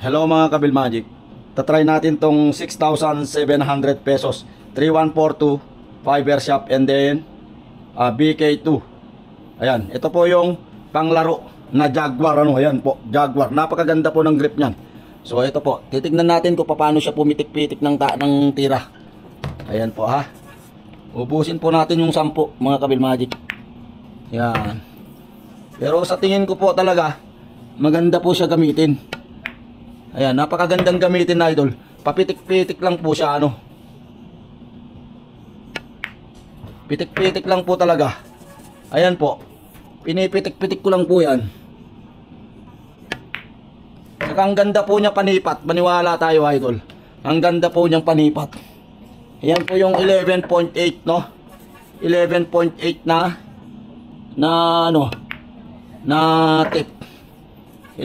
Hello mga Kabil Magic. Tatry natin tong 6,700 pesos 3142 fiber shop and then BK2. Ayan, ito po yung panglaro na Jaguar. Ayan po, Jaguar. Napakaganda po ng grip niyan. So ito po, titignan natin kung paano siya pumitik-pitik ng tira. Ayan po ha. Ubusin po natin yung 10 mga Kabil Magic. Ayan. Pero sa tingin ko po talaga maganda po siya gamitin. Ayan, napakagandang gamitin na idol. Papitik-pitik lang po siya Pitik-pitik lang po talaga. Ayan po. Pinipitik-pitik ko lang po yan. Saka ang ganda po niya panipat. Maniwala tayo idol. Ang ganda po niyang panipat. Ayan po yung 11.8 no. 11.8 na tip.